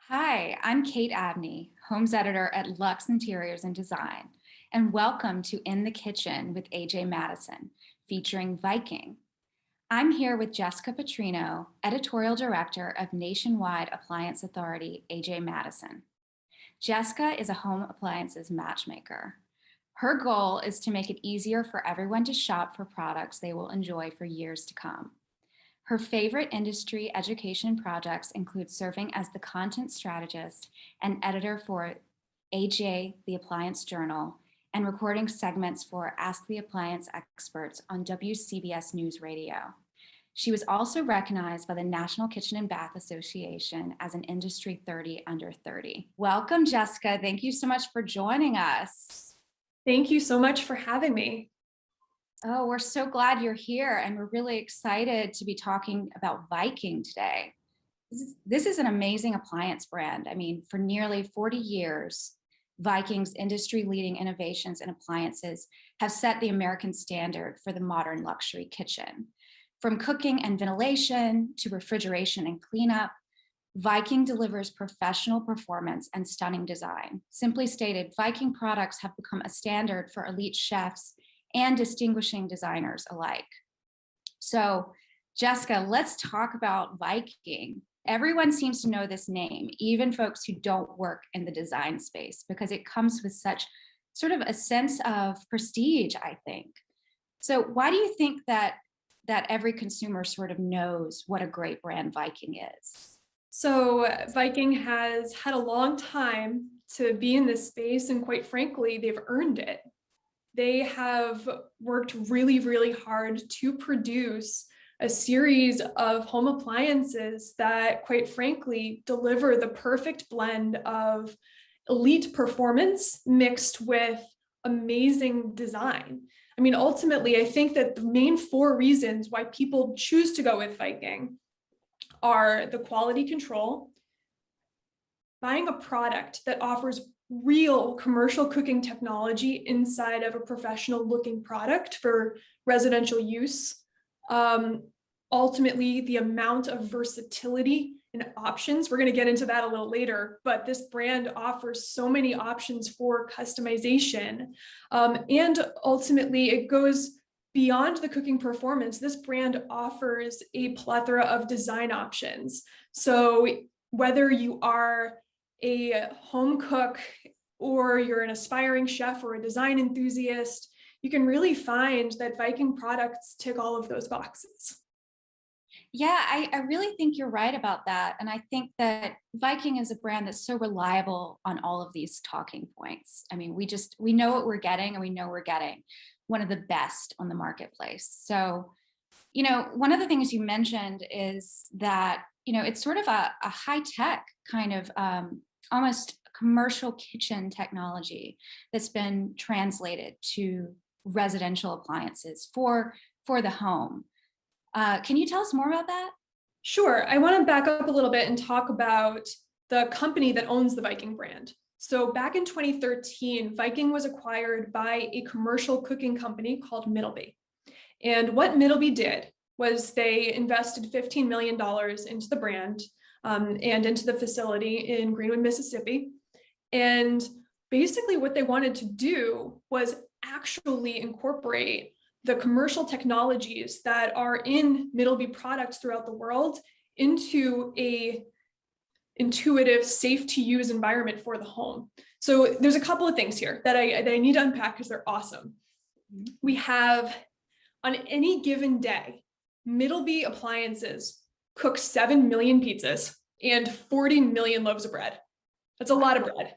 Hi, I'm Kate Abney, Homes Editor at Luxe Interiors and Design, and welcome to In the Kitchen with AjMadison, featuring Viking. I'm here with Jessica Petrino, Editorial Director of Nationwide Appliance Authority, AjMadison. Jessica is a home appliances matchmaker. Her goal is to make it easier for everyone to shop for products they will enjoy for years to come. Her favorite industry education projects include serving as the content strategist and editor for AJ, the Appliance Journal, and recording segments for Ask the Appliance Experts on WCBS News Radio. She was also recognized by the National Kitchen and Bath Association as an Industry 30 Under 30. Welcome, Jessica. Thank you so much for joining us. Thank you so much for having me. Oh, we're so glad you're here, and we're really excited to be talking about Viking today. This is an amazing appliance brand. I mean, for nearly 40 years, Viking's industry-leading innovations in appliances have set the American standard for the modern luxury kitchen. From cooking and ventilation to refrigeration and cleanup, Viking delivers professional performance and stunning design. Simply stated, Viking products have become a standard for elite chefs and distinguishing designers alike. So, Jessica, let's talk about Viking. Everyone seems to know this name, even folks who don't work in the design space, because it comes with such sort of a sense of prestige, I think. So why do you think that every consumer sort of knows what a great brand Viking is? So Viking has had a long time to be in this space, and quite frankly, they've earned it. They have worked really, really hard to produce a series of home appliances that, quite frankly, deliver the perfect blend of elite performance mixed with amazing design. I mean, ultimately, I think that the main four reasons why people choose to go with Viking are the quality control, buying a product that offers real commercial cooking technology inside of a professional looking product for residential use. Ultimately, the amount of versatility and options, we're going to get into that a little later, but this brand offers so many options for customization. And ultimately, it goes beyond the cooking performance. This brand offers a plethora of design options. So whether you are a home cook or you're an aspiring chef or a design enthusiast, you can really find that Viking products tick all of those boxes. Yeah, I really think you're right about that. And I think that Viking is a brand that's so reliable on all of these talking points. I mean, we know what we're getting, and we know we're getting one of the best on the marketplace. So, one of the things you mentioned is that, it's sort of a high-tech kind of almost commercial kitchen technology that's been translated to residential appliances for the home. Can you tell us more about that? Sure. I want to back up a little bit and talk about the company that owns the Viking brand. So back in 2013, Viking was acquired by a commercial cooking company called Middleby. And what Middleby did was they invested $15 million into the brand and into the facility in Greenwood, Mississippi. And basically what they wanted to do was actually incorporate the commercial technologies that are in Middleby products throughout the world into a intuitive, safe to use environment for the home. So there's a couple of things here that I need to unpack because they're awesome. We have, on any given day, Middleby appliances cook 7 million pizzas and 40 million loaves of bread. That's a lot of bread.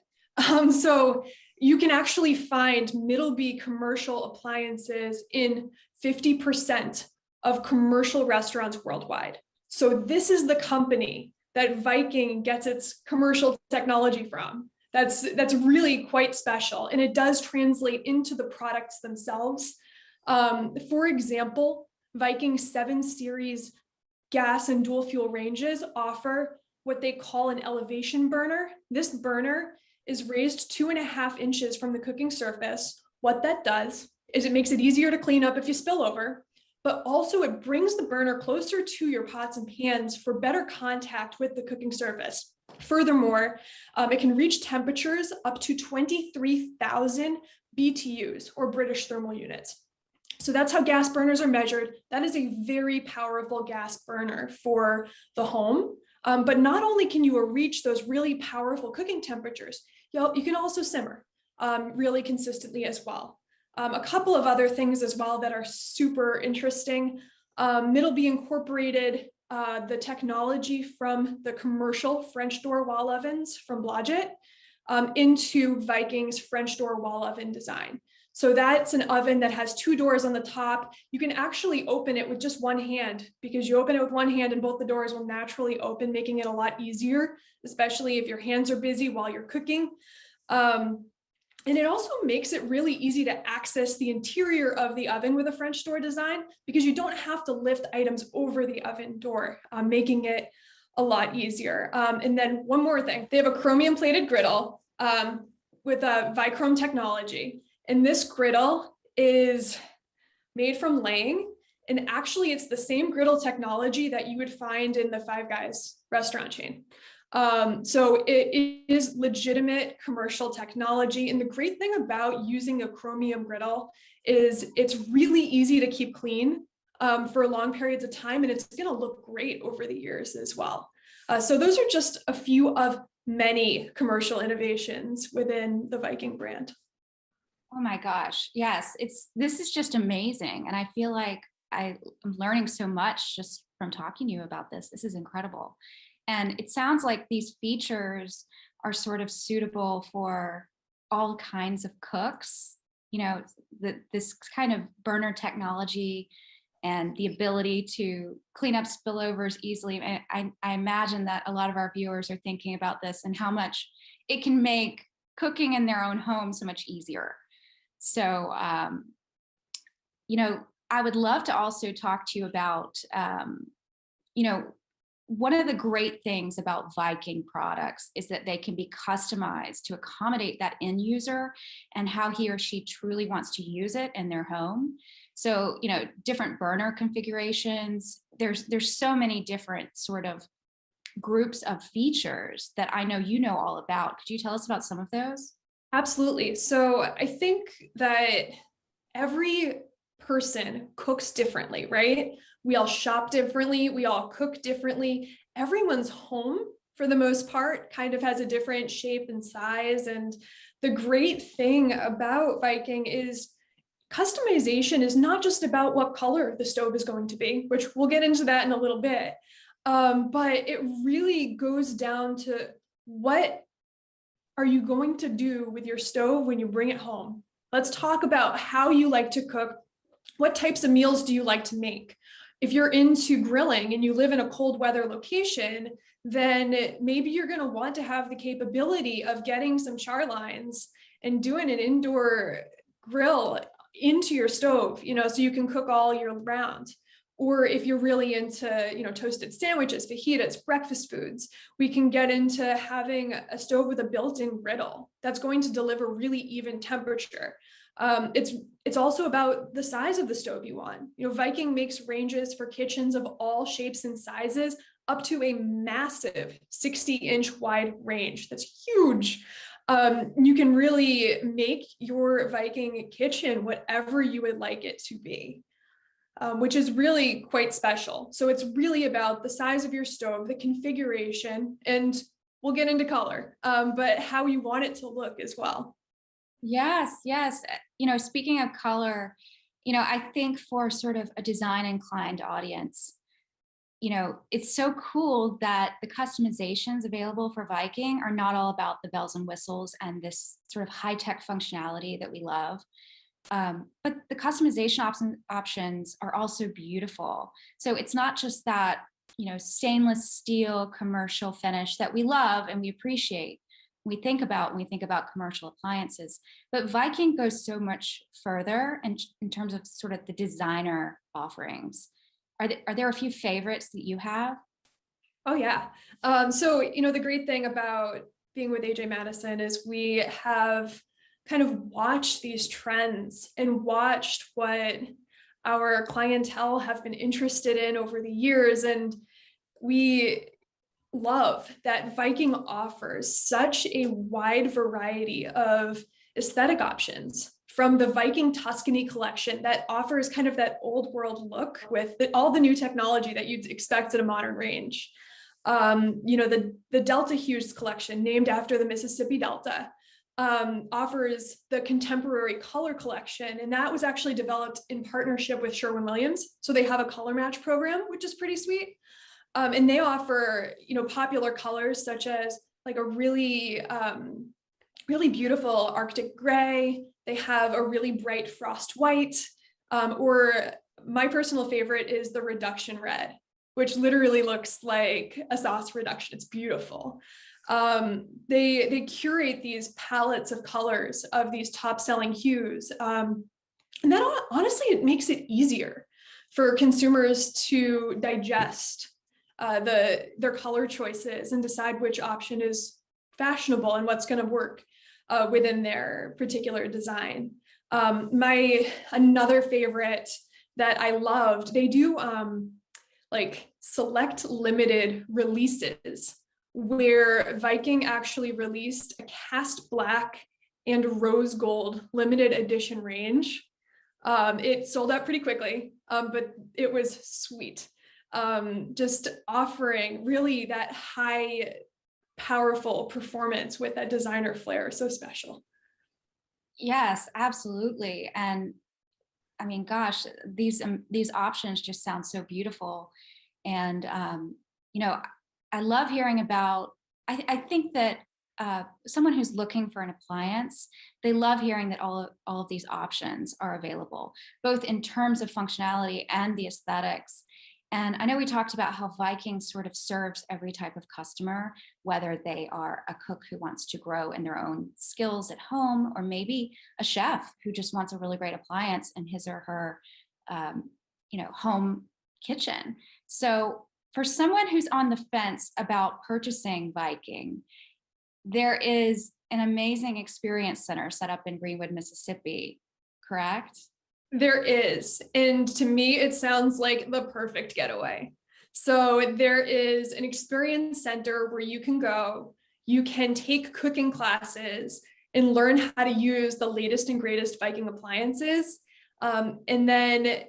So you can actually find Middleby commercial appliances in 50% of commercial restaurants worldwide. So this is the company that Viking gets its commercial technology from. That's really quite special, and it does translate into the products themselves. For example, Viking 7 Series gas and dual fuel ranges offer what they call an elevation burner. This burner is raised 2.5 inches from the cooking surface. What that does is it makes it easier to clean up if you spill over, but also it brings the burner closer to your pots and pans for better contact with the cooking surface. Furthermore, it can reach temperatures up to 23,000 BTUs, or British thermal units. So that's how gas burners are measured. That is a very powerful gas burner for the home. But not only can you reach those really powerful cooking temperatures, you can also simmer really consistently as well. A couple of other things as well that are super interesting. Middleby incorporated the technology from the commercial French door wall ovens from Blodgett into Viking's French door wall oven design. So that's an oven that has two doors on the top. You can actually open it with just one hand, because you open it with one hand and both the doors will naturally open, making it a lot easier, especially if your hands are busy while you're cooking. And it also makes it really easy to access the interior of the oven with a French door design, because you don't have to lift items over the oven door, making it a lot easier. And then one more thing, they have a chromium plated griddle with a Vichrome technology. And this griddle is made from Lang. And actually it's the same griddle technology that you would find in the Five Guys restaurant chain. So it is legitimate commercial technology. And the great thing about using a chromium griddle is it's really easy to keep clean for long periods of time, and it's going to look great over the years as well. So those are just a few of many commercial innovations within the Viking brand. Oh my gosh. Yes, this is just amazing. And I feel like I'm learning so much just from talking to you about this. This is incredible. And it sounds like these features are sort of suitable for all kinds of cooks. You know, this kind of burner technology and the ability to clean up spillovers easily. I imagine that a lot of our viewers are thinking about this and how much it can make cooking in their own home so much easier. So, you know, I would love to also talk to you about, you know, one of the great things about Viking products is that they can be customized to accommodate that end user and how he or she truly wants to use it in their home. So, you know, different burner configurations, there's so many different sort of groups of features that I know you know all about. Could you tell us about some of those? Absolutely. So I think that every person cooks differently, right? We all shop differently. We all cook differently. Everyone's home, for the most part, kind of has a different shape and size. And the great thing about Viking is customization is not just about what color the stove is going to be, which we'll get into that in a little bit. But it really goes down to what are you going to do with your stove when you bring it home? Let's talk about how you like to cook. What types of meals do you like to make? If you're into grilling and you live in a cold weather location, then maybe you're going to want to have the capability of getting some char lines and doing an indoor grill into your stove, you know, so you can cook all year round. Or if you're really into, you know, toasted sandwiches, fajitas, breakfast foods, we can get into having a stove with a built-in griddle that's going to deliver really even temperature. It's also about the size of the stove you want. You know, Viking makes ranges for kitchens of all shapes and sizes up to a massive 60-inch wide range. That's huge. You can really make your Viking kitchen whatever you would like it to be. Which is really quite special. So it's really about the size of your stove, the configuration, and we'll get into color, but how you want it to look as well. Yes, yes. You know, speaking of color, you know, I think for sort of a design inclined audience, you know, it's so cool that the customizations available for Viking are not all about the bells and whistles and this sort of high tech functionality that we love. But the customization options are also beautiful. So it's not just that, you know, stainless steel commercial finish that we love and we appreciate. When we think about commercial appliances, but Viking goes so much further in terms of sort of the designer offerings. Are there a few favorites that you have? Oh yeah. So, you know, the great thing about being with AjMadison is we have kind of watched these trends and watched what our clientele have been interested in over the years. And we love that Viking offers such a wide variety of aesthetic options, from the Viking Tuscany collection that offers kind of that old world look with all the new technology that you'd expect at a modern range. The Delta Hues collection, named after the Mississippi Delta, offers the contemporary color collection, and that was actually developed in partnership with Sherwin-Williams. So they have a color match program, which is pretty sweet. And they offer, popular colors such as like a really beautiful Arctic gray. They have a really bright frost white, or my personal favorite is the reduction red, which literally looks like a sauce reduction. It's beautiful. They curate these palettes of colors of these top selling hues. And that honestly, it makes it easier for consumers to digest their color choices and decide which option is fashionable and what's going to work within their particular design. Another favorite that I loved, they do like select limited releases where Viking actually released a cast black and rose gold limited edition range. It sold out pretty quickly, but it was sweet. Just offering really that high, powerful performance with that designer flair. So special. Yes, absolutely. And I mean, gosh, these options just sound so beautiful. And, I love hearing about, I think that someone who's looking for an appliance, they love hearing that all of these options are available, both in terms of functionality and the aesthetics. And I know we talked about how Viking sort of serves every type of customer, whether they are a cook who wants to grow in their own skills at home, or maybe a chef who just wants a really great appliance in his or her, home kitchen. So for someone who's on the fence about purchasing Viking, there is an amazing experience center set up in Greenwood, Mississippi, correct? There is. And to me, it sounds like the perfect getaway. So there is an experience center where you can go, you can take cooking classes and learn how to use the latest and greatest Viking appliances. And then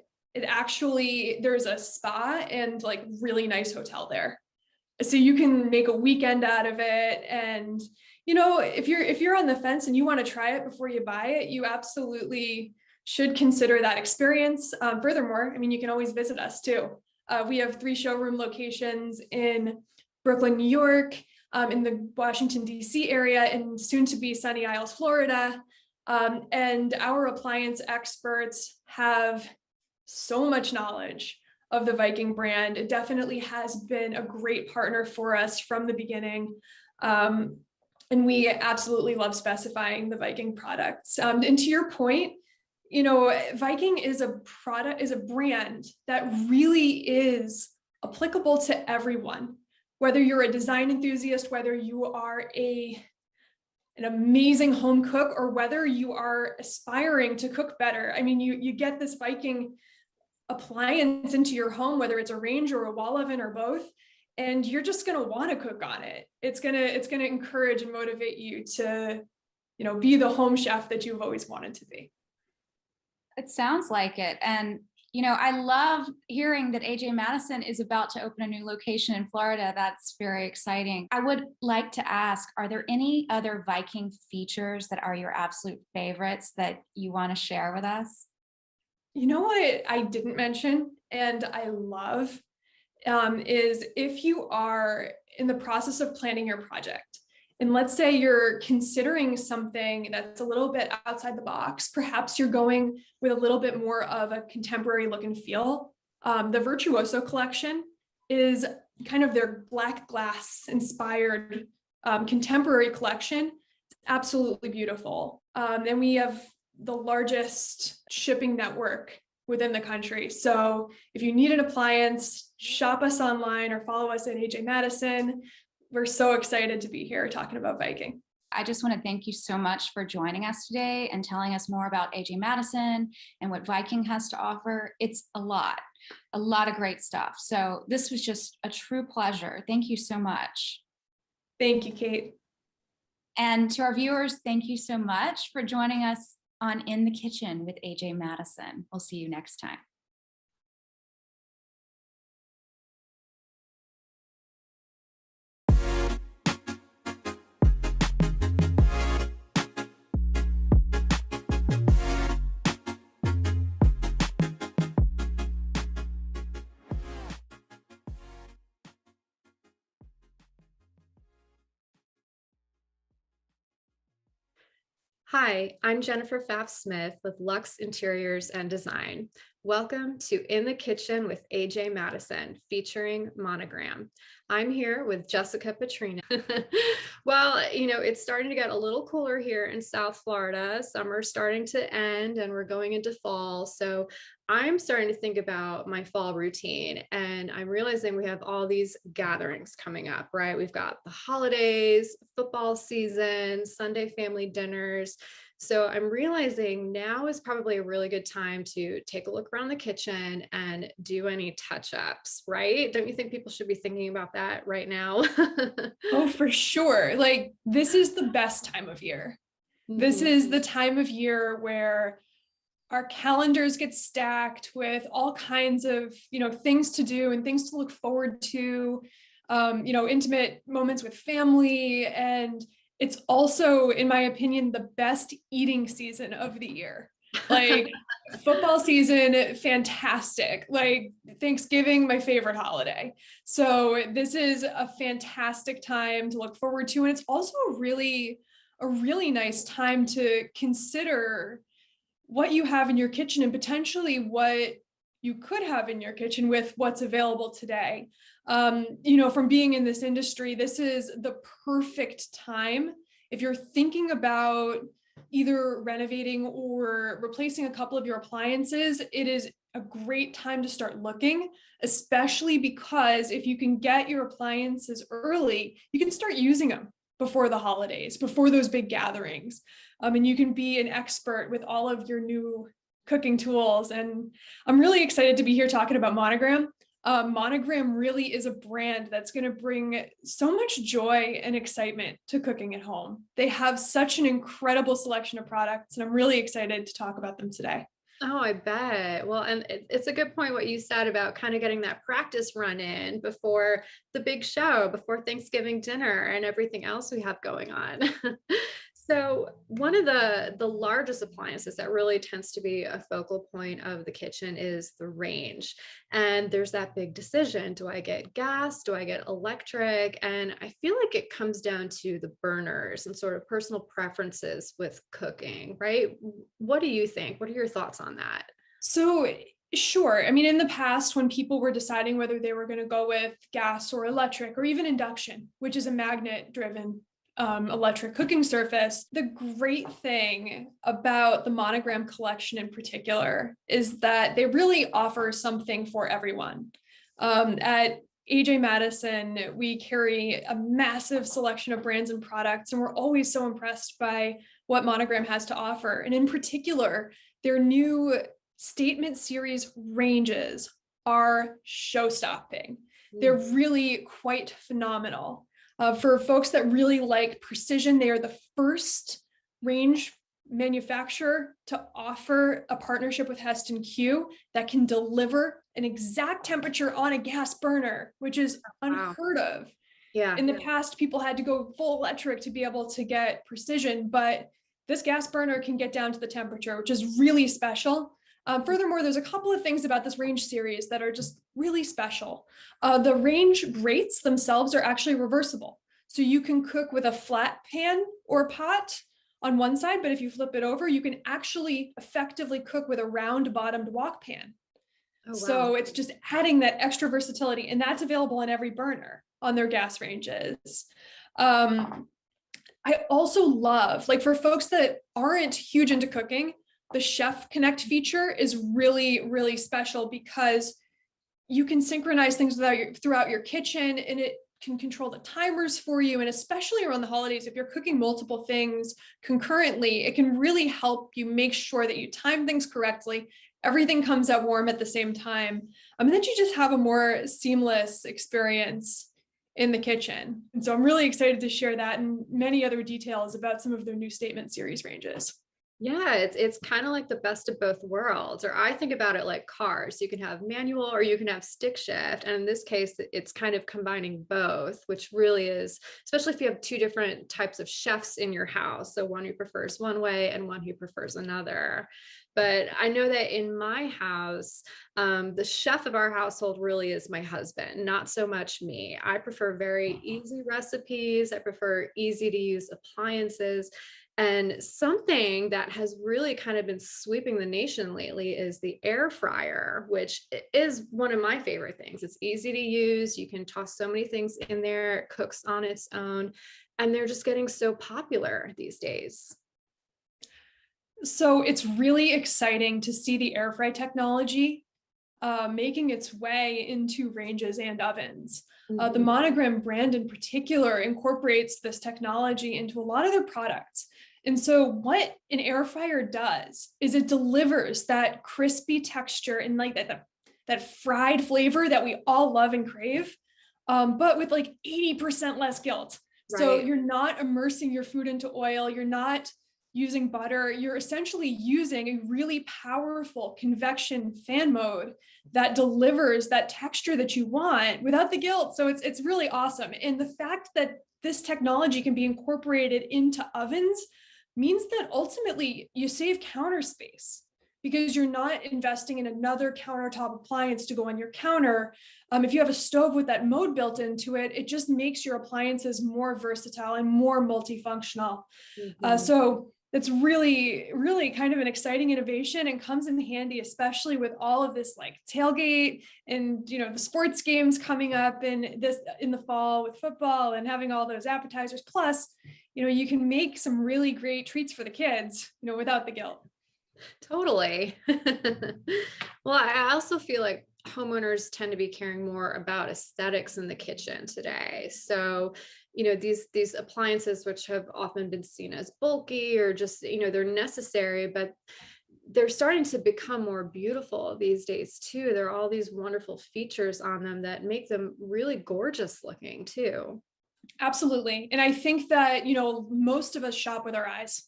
there's a spa and like really nice hotel there. So you can make a weekend out of it. And, if you're on the fence and you want to try it before you buy it, you absolutely should consider that experience. Furthermore, I mean, you can always visit us too. We have 3 showroom locations in Brooklyn, New York, in the Washington, D.C. area, and soon to be Sunny Isles, Florida. And our appliance experts have so much knowledge of the Viking brand. It definitely has been a great partner for us from the beginning. And we absolutely love specifying the Viking products. And to your point, Viking is a brand that really is applicable to everyone, whether you're a design enthusiast, whether you are an amazing home cook, or whether you are aspiring to cook better. I mean, you get this Viking appliance into your home, whether it's a range or a wall oven or both, and you're just going to want to cook on it. It's going to encourage and motivate you to, be the home chef that you've always wanted to be. It sounds like it. And, I love hearing that AjMadison is about to open a new location in Florida. That's very exciting. I would like to ask, are there any other Viking features that are your absolute favorites that you want to share with us? You know what I didn't mention and I love is if you are in the process of planning your project, and let's say you're considering something that's a little bit outside the box, perhaps you're going with a little bit more of a contemporary look and feel. The Virtuoso Collection is kind of their black glass inspired contemporary collection. It's absolutely beautiful. And we have the largest shipping network within the country. So if you need an appliance, shop us online or follow us at AjMadison. We're so excited to be here talking about Viking. I just want to thank you so much for joining us today and telling us more about AjMadison and what Viking has to offer. It's a lot. a lot of great stuff. So this was just a true pleasure. Thank you so much. Thank you, Kate. And to our viewers, thank you so much for joining us on In the Kitchen with AjMadison. We'll see you next time. Hi, I'm Jennifer Pfaff-Smith with Luxe Interiors and Design. Welcome to In the Kitchen with AjMadison, featuring Monogram. I'm here with Jessica Petrina. Well, it's starting to get a little cooler here in South Florida. Summer's starting to end and we're going into fall. So I'm starting to think about my fall routine, and I'm realizing we have all these gatherings coming up, right? We've got the holidays, football season, Sunday family dinners. So I'm realizing now is probably a really good time to take a look around the kitchen and do any touch-ups, right? Don't you think people should be thinking about that right now? Oh, for sure. Like, this is the best time of year. This is the time of year where our calendars get stacked with all kinds of, things to do and things to look forward to, intimate moments with family. And it's also, in my opinion, the best eating season of the year. Like football season, fantastic. Like Thanksgiving, my favorite holiday. So this is a fantastic time to look forward to. And it's also a really nice time to consider what you have in your kitchen and potentially what you could have in your kitchen with what's available today. From being in this industry, this is the perfect time. If you're thinking about either renovating or replacing a couple of your appliances, it is a great time to start looking, especially because if you can get your appliances early, you can start using them before the holidays, before those big gatherings. And you can be an expert with all of your new cooking tools. And I'm really excited to be here talking about Monogram. Monogram really is a brand that's going to bring so much joy and excitement to cooking at home. They have such an incredible selection of products, and I'm really excited to talk about them today. Oh, I bet. Well, and it's a good point what you said about kind of getting that practice run in before the big show, before Thanksgiving dinner and everything else we have going on. So one of the largest appliances that really tends to be a focal point of the kitchen is the range. And there's that big decision. Do I get gas? Do I get electric? And I feel like it comes down to the burners and sort of personal preferences with cooking, right? What do you think? What are your thoughts on that? So sure. I mean, in the past, when people were deciding whether they were going to go with gas or electric or even induction, which is a magnet-driven electric cooking surface, the great thing about the Monogram collection in particular is that they really offer something for everyone. At AjMadison, we carry a massive selection of brands and products, and we're always so impressed by what Monogram has to offer. And in particular, their new Statement Series ranges are show-stopping. They're really quite phenomenal. For folks that really like precision, they are the first range manufacturer to offer a partnership with Heston Q that can deliver an exact temperature on a gas burner, which is unheard of. Yeah. In the past, people had to go full electric to be able to get precision, but this gas burner can get down to the temperature, which is really special. Furthermore, there's a couple of things about this range series that are just really special. The range grates themselves are actually reversible. So you can cook with a flat pan or pot on one side, but if you flip it over, you can actually effectively cook with a round bottomed wok pan. Oh, wow. So it's just adding that extra versatility, and that's available on every burner on their gas ranges. I also love, like, for folks that aren't huge into cooking, the Chef Connect feature is really, really special because you can synchronize things throughout your kitchen, and it can control the timers for you. And especially around the holidays, if you're cooking multiple things concurrently, it can really help you make sure that you time things correctly. everything comes out warm at the same time. And then you just have a more seamless experience in the kitchen. And so I'm really excited to share that and many other details about some of their new Statement Series ranges. Yeah, it's kind of like the best of both worlds, or I think about it like cars. You can have manual or you can have stick shift. And in this case, it's kind of combining both, which really is, especially if you have two different types of chefs in your house. So one who prefers one way and one who prefers another. But I know that in my house, the chef of our household really is my husband, not so much me. I prefer very easy recipes. I prefer easy to use appliances. And something that has really kind of been sweeping the nation lately is the air fryer, which is one of my favorite things. It's easy to use. You can toss so many things in there. It cooks on its own. And they're just getting so popular these days. So it's really exciting to see the air fry technology making its way into ranges and ovens. The Monogram brand in particular incorporates this technology into a lot of their products. And so what an air fryer does is it delivers that crispy texture and like that fried flavor that we all love and crave, but with like 80% less guilt. Right. So you're not immersing your food into oil. You're not using butter. You're essentially using a really powerful convection fan mode that delivers that texture that you want without the guilt. So it's really awesome. And the fact that this technology can be incorporated into ovens means that ultimately you save counter space because you're not investing in another countertop appliance to go on your counter. If you have a stove with that mode built into it, it just makes your appliances more versatile and more multifunctional. So it's really, really kind of an exciting innovation and comes in handy, especially with all of this like tailgate and, the sports games coming up in the fall with football and having all those appetizers. Plus, you can make some really great treats for the kids, without the guilt. Totally. Well, I also feel like homeowners tend to be caring more about aesthetics in the kitchen today. So, these appliances, which have often been seen as bulky or just, they're necessary, but they're starting to become more beautiful these days too. There are all these wonderful features on them that make them really gorgeous looking too. Absolutely. And I think that, most of us shop with our eyes,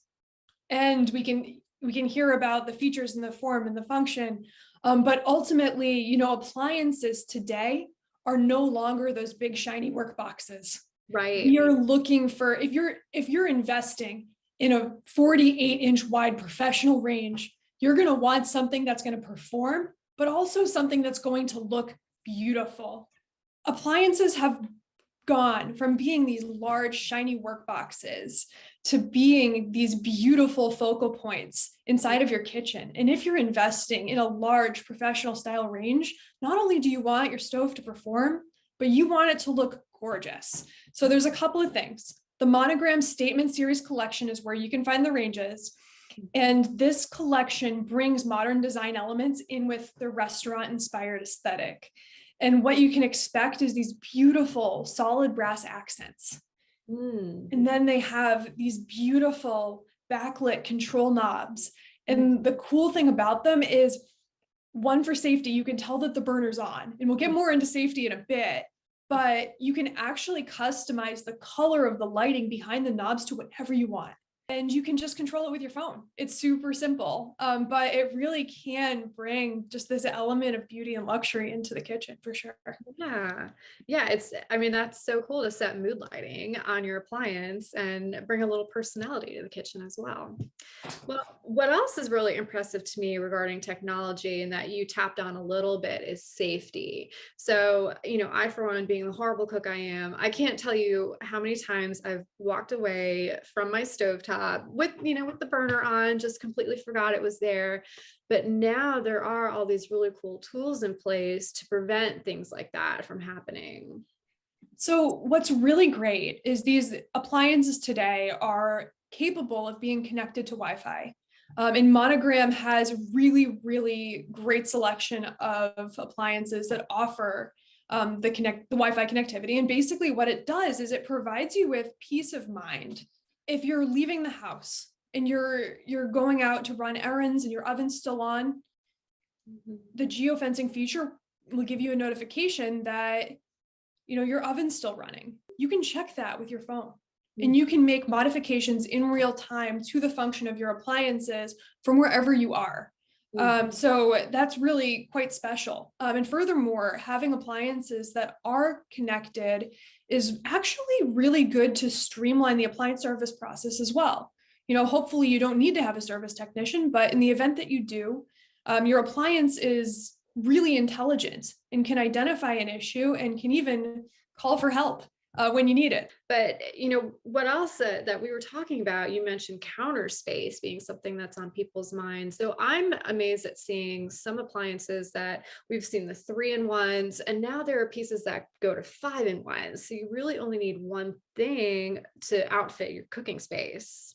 and we can hear about the features and the form and the function. But ultimately, appliances today are no longer those big shiny work boxes. Right. You're looking for, if you're investing in a 48-inch wide professional range, you're going to want something that's going to perform, but also something that's going to look beautiful. Appliances have gone from being these large shiny work boxes to being these beautiful focal points inside of your kitchen. And if you're investing in a large professional style range, not only do you want your stove to perform, but you want it to look gorgeous. So there's a couple of things. The Monogram Statement Series collection is where you can find the ranges. And this collection brings modern design elements in with the restaurant inspired aesthetic. And what you can expect is these beautiful solid brass accents. And then they have these beautiful backlit control knobs. And the cool thing about them is, one, for safety, you can tell that the burner's on, and we'll get more into safety in a bit, but you can actually customize the color of the lighting behind the knobs to whatever you want. And you can just control it with your phone. It's super simple, but it really can bring just this element of beauty and luxury into the kitchen for sure. Yeah. That's so cool to set mood lighting on your appliance and bring a little personality to the kitchen as well. Well, what else is really impressive to me regarding technology and that you tapped on a little bit is safety. So, I, for one, being the horrible cook I am, I can't tell you how many times I've walked away from my stovetop with the burner on, just completely forgot it was there. But now there are all these really cool tools in place to prevent things like that from happening. So what's really great is these appliances today are capable of being connected to Wi-Fi. And Monogram has really, really great selection of appliances that offer the Wi-Fi connectivity. And basically what it does is it provides you with peace of mind. If you're leaving the house and you're going out to run errands and your oven's still on, The geofencing feature will give you a notification that, your oven's still running. You can check that with your phone. And you can make modifications in real time to the function of your appliances from wherever you are. So that's really quite special. And furthermore, having appliances that are connected is actually really good to streamline the appliance service process as well. Hopefully you don't need to have a service technician, but in the event that you do, your appliance is really intelligent and can identify an issue and can even call for help when you need it. But what else that we were talking about, you mentioned counter space being something that's on people's minds. So I'm amazed at seeing some appliances that we've seen the 3-in-1s, and now there are pieces that go to 5-in-1s. So you really only need one thing to outfit your cooking space.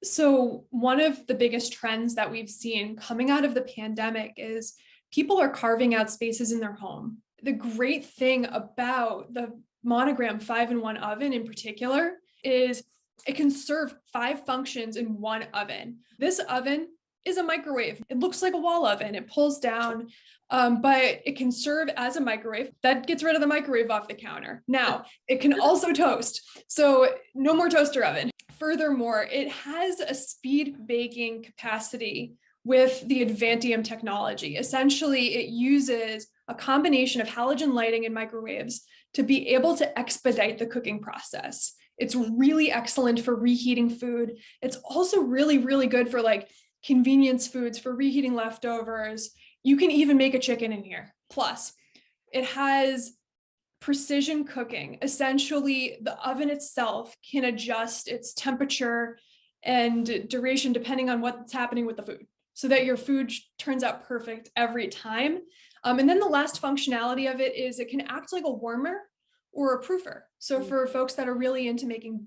So one of the biggest trends that we've seen coming out of the pandemic is people are carving out spaces in their home. The great thing about the Monogram 5-in-1 oven in particular is it can serve 5 functions in one oven. This oven is a microwave. It looks like a wall oven. It pulls down, but it can serve as a microwave. That gets rid of the microwave off the counter. Now, it can also toast. So no more toaster oven. Furthermore, it has a speed baking capacity with the Advantium technology. Essentially, it uses a combination of halogen lighting and microwaves to be able to expedite the cooking process. It's really excellent for reheating food. It's also really, really good for convenience foods, for reheating leftovers. You can even make a chicken in here. Plus, it has precision cooking. Essentially, the oven itself can adjust its temperature and duration depending on what's happening with the food, so that your food turns out perfect every time. And then the last functionality of it is it can act like a warmer or a proofer. So for folks that are really into making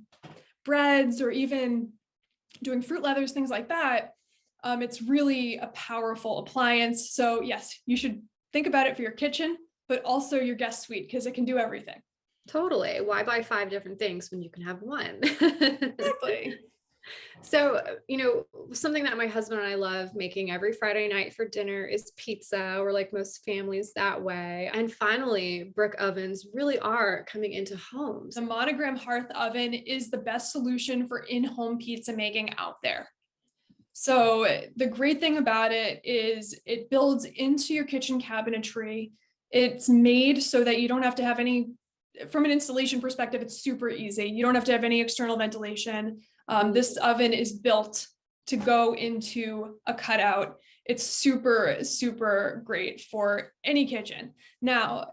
breads or even doing fruit leathers, things like that, it's really a powerful appliance. So yes, you should think about it for your kitchen, but also your guest suite, because it can do everything. Totally. Why buy 5 different things when you can have one? Exactly. So, something that my husband and I love making every Friday night for dinner is pizza. We're like most families that way. And finally, brick ovens really are coming into homes. The Monogram Hearth oven is the best solution for in-home pizza making out there. So the great thing about it is it builds into your kitchen cabinetry. It's made so that you don't have to have from an installation perspective, it's super easy. You don't have to have any external ventilation. This oven is built to go into a cutout. It's super, super great for any kitchen. Now,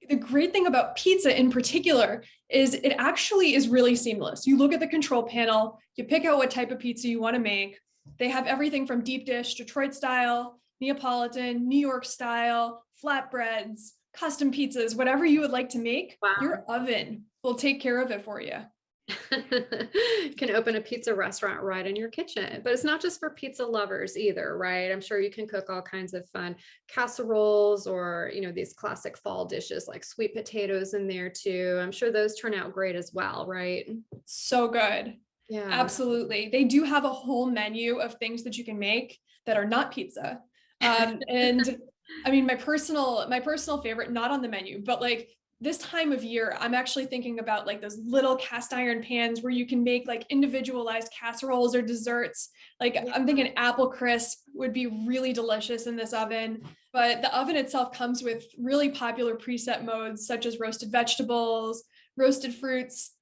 the great thing about pizza in particular is it actually is really seamless. You look at the control panel, you pick out what type of pizza you want to make. They have everything from deep dish, Detroit style, Neapolitan, New York style, flatbreads, custom pizzas, whatever you would like to make. Wow. Your oven will take care of it for you. Can open a pizza restaurant right in your kitchen, but it's not just for pizza lovers either, right? I'm sure you can cook all kinds of fun casseroles or, these classic fall dishes like sweet potatoes in there too. I'm sure those turn out great as well, right? So good. Yeah, absolutely. They do have a whole menu of things that you can make that are not pizza. And I mean, my personal favorite, not on the menu, but this time of year, I'm actually thinking about those little cast iron pans where you can make individualized casseroles or desserts. I'm thinking apple crisp would be really delicious in this oven, but the oven itself comes with really popular preset modes such as roasted vegetables, roasted fruits,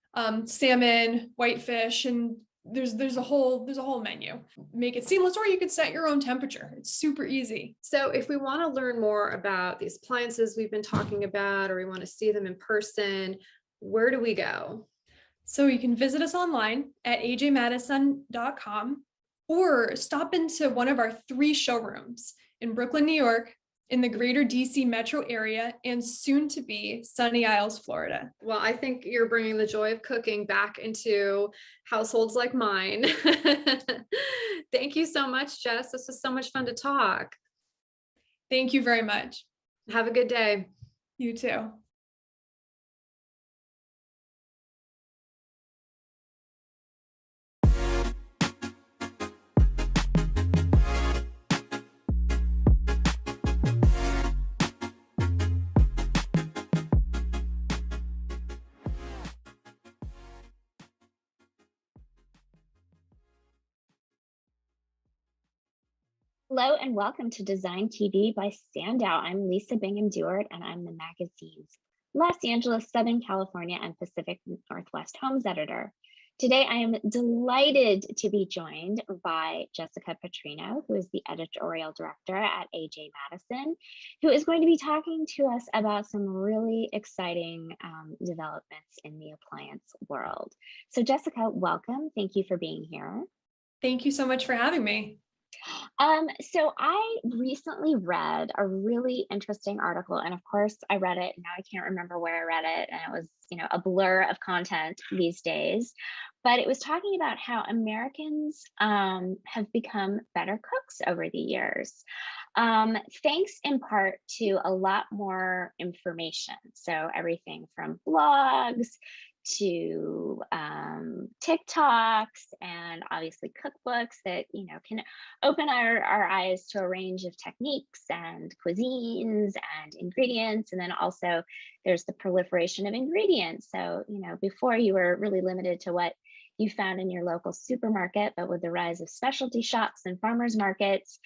salmon, whitefish, and there's a whole menu. Make it seamless, or you could set your own temperature. It's super easy. So if we want to learn more about these appliances we've been talking about, or we want to see them in person, where do we go? So you can visit us online at AjMadison.com or stop into one of our 3 showrooms in Brooklyn, New York, in the greater DC metro area, and soon to be Sunny Isles, Florida. Well, I think you're bringing the joy of cooking back into households like mine. Thank you so much, Jess. This was so much fun to talk. Thank you very much. Have a good day. You too. Hello and welcome to Design TV by SANDOW. I'm Lisa Bingham-Dewart and I'm the magazine's Los Angeles, Southern California, and Pacific Northwest Homes editor. Today, I am delighted to be joined by Jessica Petrino, who is the editorial director at AjMadison, who is going to be talking to us about some really exciting developments in the appliance world. So Jessica, welcome. Thank you for being here. Thank you so much for having me. So I recently read a really interesting article, and of course I read it. Now I can't remember where I read it, and it was, a blur of content these days. But it was talking about how Americans have become better cooks over the years, thanks in part to a lot more information. So everything from blogs to TikToks and obviously cookbooks that can open our eyes to a range of techniques and cuisines and ingredients. And then also there's the proliferation of ingredients. So before you were really limited to what you found in your local supermarket, but with the rise of specialty shops and farmers markets,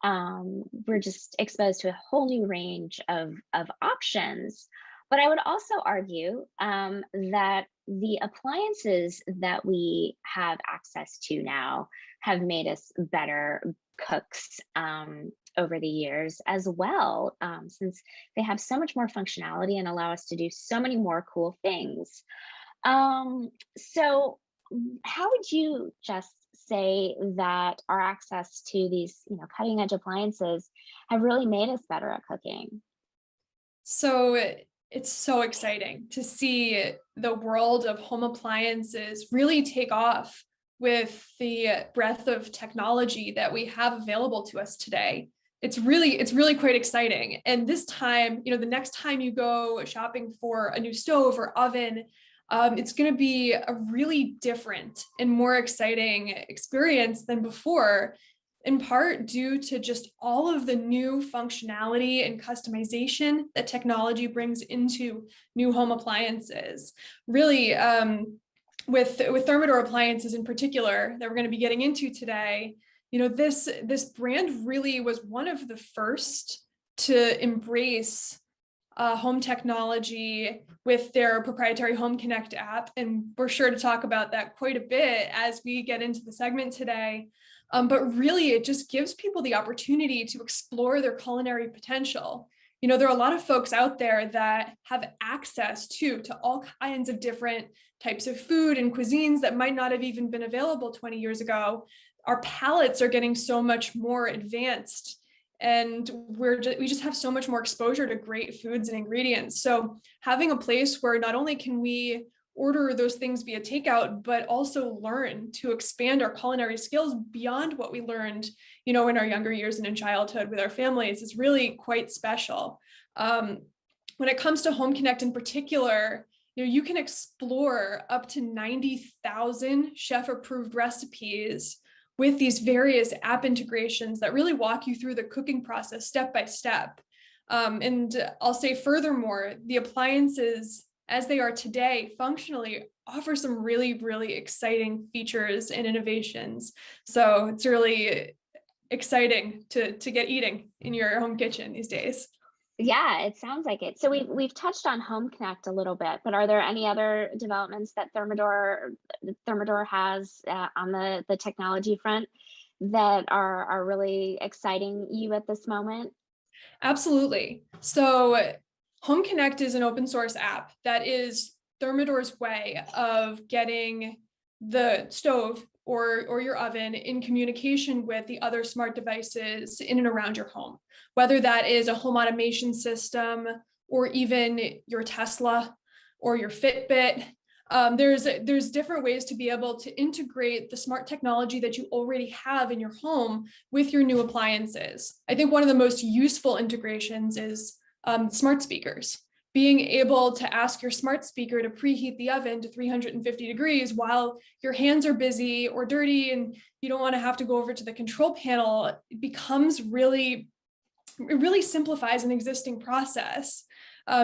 we're just exposed to a whole new range of options. But I would also argue that the appliances that we have access to now have made us better cooks over the years as well, since they have so much more functionality and allow us to do so many more cool things. So how would you just say that our access to these cutting edge appliances have really made us better at cooking? So it's so exciting to see the world of home appliances really take off with the breadth of technology that we have available to us today. It's really quite exciting. And this time, the next time you go shopping for a new stove or oven, it's going to be a really different and more exciting experience than before, in part due to just all of the new functionality and customization that technology brings into new home appliances. Really, with Thermador appliances in particular that we're going to be getting into today, this brand really was one of the first to embrace home technology with their proprietary Home Connect app. And we're sure to talk about that quite a bit as we get into the segment today. But really, it just gives people the opportunity to explore their culinary potential. There are a lot of folks out there that have access to all kinds of different types of food and cuisines that might not have even been available 20 years ago. Our palates are getting so much more advanced, and we just have so much more exposure to great foods and ingredients. So having a place where not only can we order those things via takeout, but also learn to expand our culinary skills beyond what we learned, in our younger years and in childhood with our families is really quite special. When it comes to Home Connect in particular, you can explore up to 90,000 chef-approved recipes with these various app integrations that really walk you through the cooking process step by step. And I'll say furthermore, the appliances as they are today functionally offer some really, really exciting features and innovations. So it's really exciting to get eating in your home kitchen these days. Yeah, it sounds like it. So we've touched on Home Connect a little bit, but are there any other developments that Thermador has on the technology front that are really exciting you at this moment? Absolutely. So Home Connect is an open source app that is Thermador's way of getting the stove or your oven in communication with the other smart devices in and around your home, whether that is a home automation system or even your Tesla or your Fitbit. There's different ways to be able to integrate the smart technology that you already have in your home with your new appliances. I think one of the most useful integrations is smart speakers. Being able to ask your smart speaker to preheat the oven to 350 degrees while your hands are busy or dirty and you don't want to have to go over to the control panel, it really simplifies an existing process,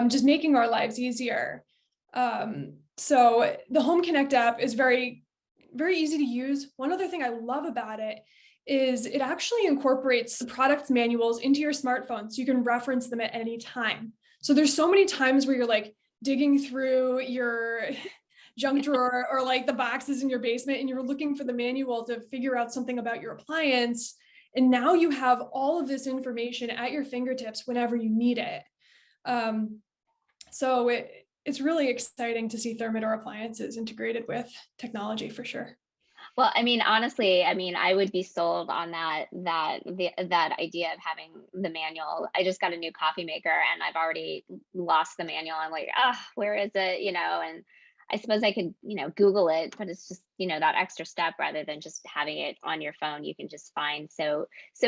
just making our lives easier. So the Home Connect app is very, very easy to use. One other thing I love about it is it actually incorporates the product manuals into your smartphone so you can reference them at any time. So there's so many times where you're like digging through your junk drawer or like the boxes in your basement and you're looking for the manual to figure out something about your appliance. And now you have all of this information at your fingertips whenever you need it. So it's really exciting to see Thermador appliances integrated with technology for sure. Well, I mean, honestly, I mean, I would be sold on that idea of having the manual. I just got a new coffee maker and I've already lost the manual. I'm like, where is it? And I suppose I could, Google it, but it's just, that extra step rather than just having it on your phone, you can just find so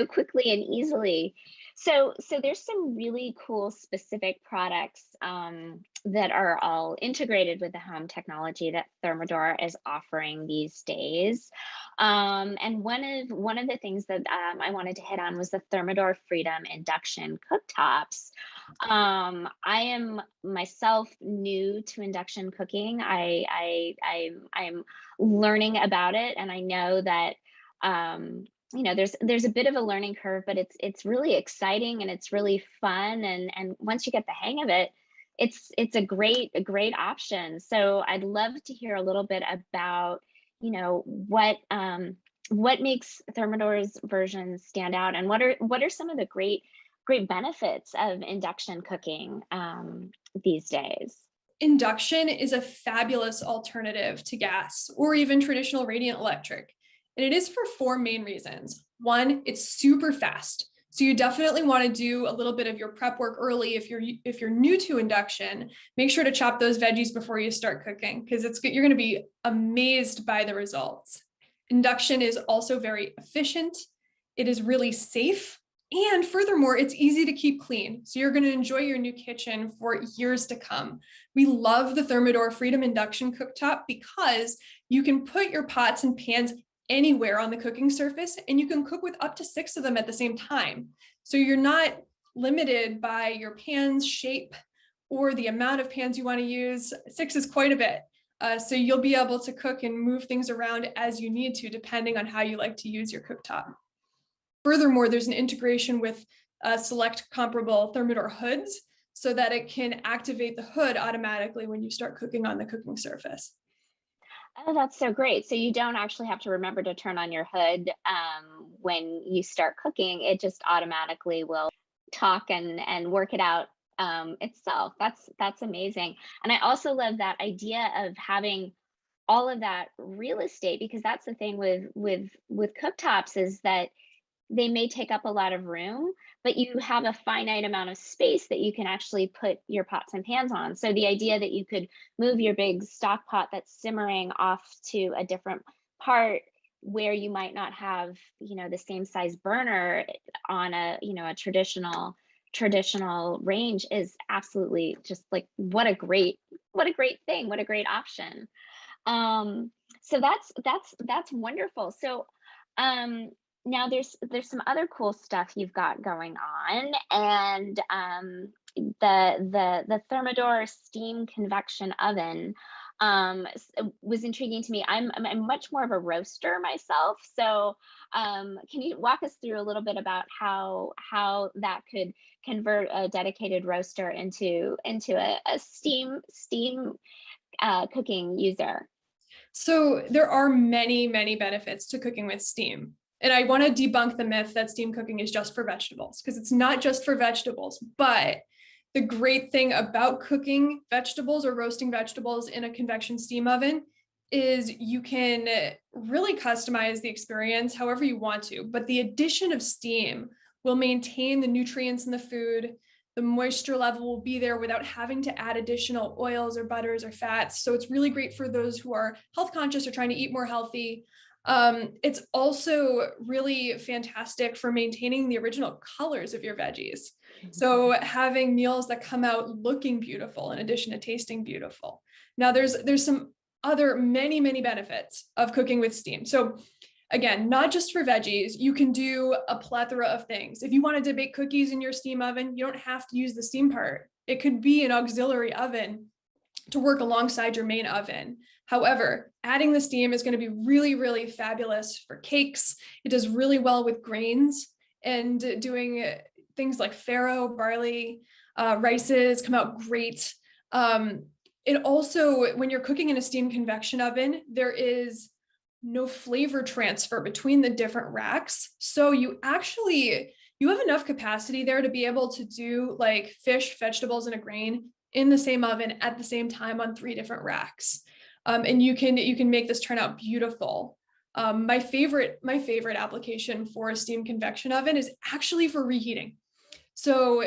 quickly and easily. So there's some really cool specific products that are all integrated with the home technology that Thermador is offering these days. And one of the things that I wanted to hit on was the Thermador Freedom Induction cooktops. I am myself new to induction cooking. I'm learning about it, and I know that there's a bit of a learning curve, but it's really exciting and it's really fun, and once you get the hang of it, it's a great option. So I'd love to hear a little bit about what makes Thermador's versions stand out, and what are some of the great benefits of induction cooking these days. Induction is a fabulous alternative to gas or even traditional radiant electric. And it is for 4 main reasons. 1, it's super fast. So you definitely want to do a little bit of your prep work early. If you're new to induction, make sure to chop those veggies before you start cooking, because you're going to be amazed by the results. Induction is also very efficient. It is really safe. And furthermore, it's easy to keep clean. So you're going to enjoy your new kitchen for years to come. We love the Thermador Freedom Induction Cooktop because you can put your pots and pans anywhere on the cooking surface, and you can cook with up to 6 of them at the same time. So you're not limited by your pan's shape or the amount of pans you want to use. 6 is quite a bit. So you'll be able to cook and move things around as you need to, depending on how you like to use your cooktop. Furthermore, there's an integration with select comparable Thermador hoods so that it can activate the hood automatically when you start cooking on the cooking surface. Oh, that's so great. So you don't actually have to remember to turn on your hood when you start cooking. It just automatically will talk and work it out itself. That's amazing. And I also love that idea of having all of that real estate, because that's the thing with cooktops, is that they may take up a lot of room, but you have a finite amount of space that you can actually put your pots and pans on. So the idea that you could move your big stock pot that's simmering off to a different part where you might not have, the same size burner on a traditional range is absolutely just like, what a great thing, what a great option. So that's wonderful. So, now there's some other cool stuff you've got going on, and the Thermador steam convection oven was intriguing to me. I'm much more of a roaster myself, so can you walk us through a little bit about how that could convert a dedicated roaster into a steam cooking user? So there are many benefits to cooking with steam. And I want to debunk the myth that steam cooking is just for vegetables, because it's not just for vegetables. But the great thing about cooking vegetables or roasting vegetables in a convection steam oven is you can really customize the experience however you want to. But the addition of steam will maintain the nutrients in the food. The moisture level will be there without having to add additional oils or butters or fats. So it's really great for those who are health conscious or trying to eat more healthy. It's also really fantastic for maintaining the original colors of your veggies. So having meals that come out looking beautiful in addition to tasting beautiful. Now there's some other many benefits of cooking with steam. So again, not just for veggies, you can do a plethora of things. If you wanted to bake cookies in your steam oven, you don't have to use the steam part. It could be an auxiliary oven to work alongside your main oven. However, adding the steam is going to be really, really fabulous for cakes. It does really well with grains, and doing things like farro, barley, rices come out great. It also, when you're cooking in a steam convection oven, there is no flavor transfer between the different racks. So you have enough capacity there to be able to do like fish, vegetables, and a grain in the same oven at the same time on 3 different racks. And you can make this turn out beautiful. My favorite application for a steam convection oven is actually for reheating. So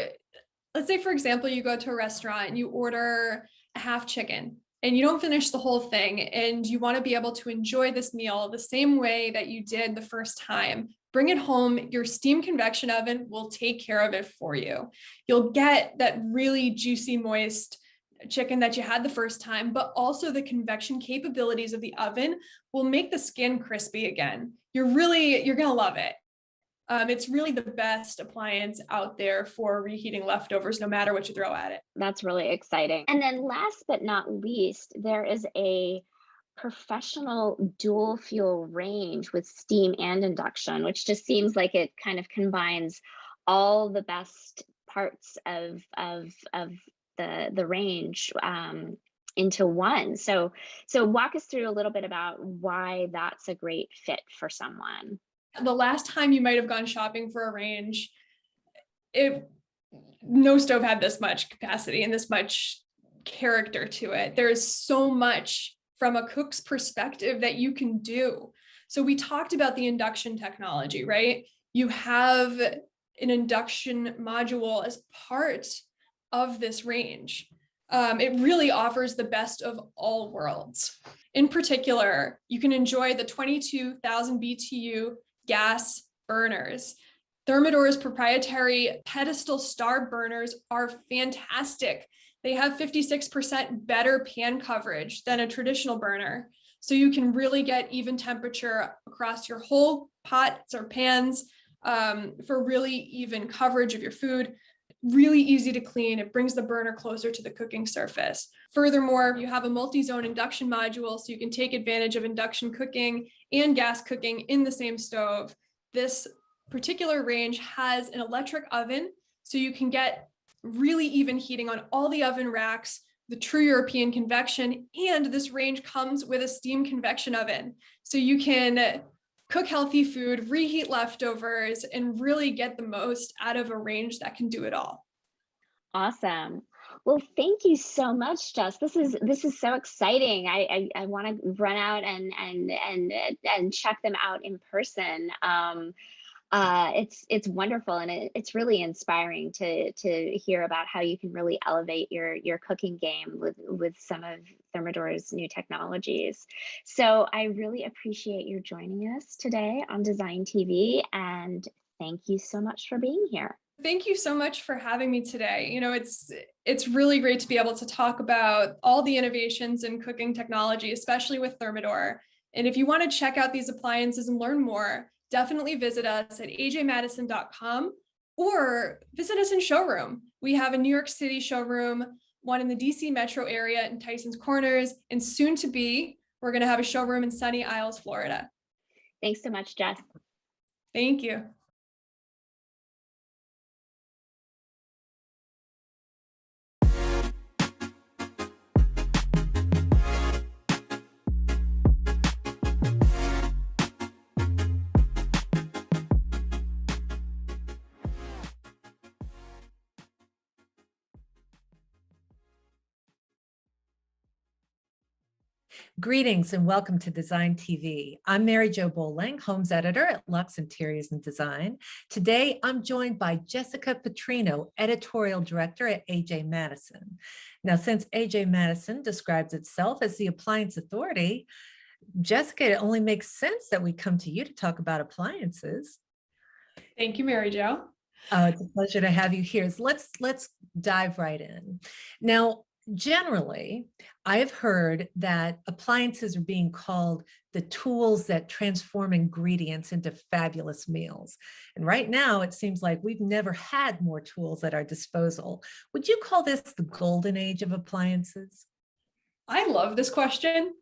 let's say, for example, you go to a restaurant and you order a half chicken and you don't finish the whole thing, and you want to be able to enjoy this meal the same way that you did the first time. Bring it home. Your steam convection oven will take care of it for you. You'll get that really juicy, moist chicken that you had the first time, but also the convection capabilities of the oven will make the skin crispy again. You're going to love it. It's really the best appliance out there for reheating leftovers, no matter what you throw at it. That's really exciting. And then last but not least, there is a professional dual fuel range with steam and induction, which just seems like it kind of combines all the best parts of the range into one. So walk us through a little bit about why that's a great fit for someone. The last time you might have gone shopping for a range, no stove had this much capacity and this much character to it. There's so much from a cook's perspective that you can do. So we talked about the induction technology, right? You have an induction module as part of this range. It really offers the best of all worlds. In particular, you can enjoy the 22,000 BTU gas burners. Thermador's proprietary pedestal star burners are fantastic. They have 56% better pan coverage than a traditional burner. So you can really get even temperature across your whole pots or pans for really even coverage of your food. Really easy to clean. It brings the burner closer to the cooking surface. Furthermore, you have a multi-zone induction module, so you can take advantage of induction cooking and gas cooking in the same stove. This particular range has an electric oven, so you can get really even heating on all the oven racks, the true European convection, and this range comes with a steam convection oven. So you can cook healthy food, reheat leftovers, and really get the most out of a range that can do it all. Awesome. Well, thank you so much, Jess. This is so exciting. I want to run out and check them out in person. It's wonderful, and it's really inspiring to hear about how you can really elevate your cooking game with some of Thermador's new technologies. So I really appreciate you joining us today on Design TV, and thank you so much for being here. Thank you so much for having me today. You know, it's really great to be able to talk about all the innovations in cooking technology, especially with Thermador. And if you want to check out these appliances and learn more, definitely visit us at AjMadison.com or visit us in showroom. We have a New York City showroom, one in the DC metro area in Tyson's Corners, and soon to be, we're going to have a showroom in Sunny Isles, Florida. Thanks so much, Jess. Thank you. Greetings and welcome to Design TV. I'm Mary Jo Bowling, Homes Editor at Luxe Interiors and Design. Today, I'm joined by Jessica Petrino, Editorial Director at AjMadison. Now, since AjMadison describes itself as the appliance authority, Jessica, it only makes sense that we come to you to talk about appliances. Thank you, Mary Jo. It's a pleasure to have you here. So let's dive right in. Now, generally, I've heard that appliances are being called the tools that transform ingredients into fabulous meals. And right now, it seems like we've never had more tools at our disposal. Would you call this the golden age of appliances? I love this question.